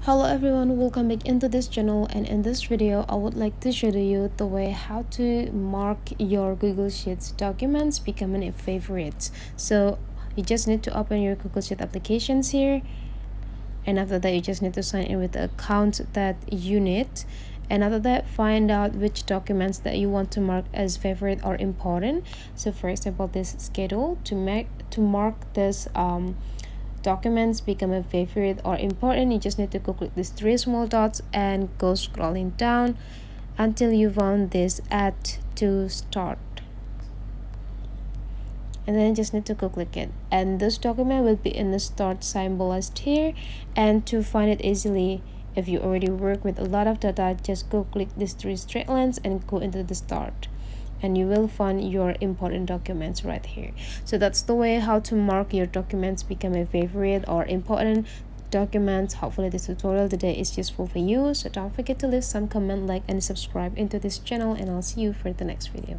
Hello everyone, welcome back into this channel, and in this video I would like to show you the way how to mark your Google Sheets documents becoming a favorite. So you just need to open your Google Sheet applications here, and after that you just need to sign in with the account that you need, and after that find out which documents that you want to mark as favorite or important. So for example, this schedule, to mark this documents become a favorite or important, you just need to go click these three small dots and go scrolling down until you found this add to start, and then just need to go click it, and this document will be in the start symbolized here. And to find it easily, if you already work with a lot of data, just go click these three straight lines and go into the start, and you will find your important documents right here. So that's the way how to mark your documents become a favorite or important documents. Hopefully this tutorial today is useful for you. So don't forget to leave some comment, like, and subscribe into this channel, and I'll see you for the next video.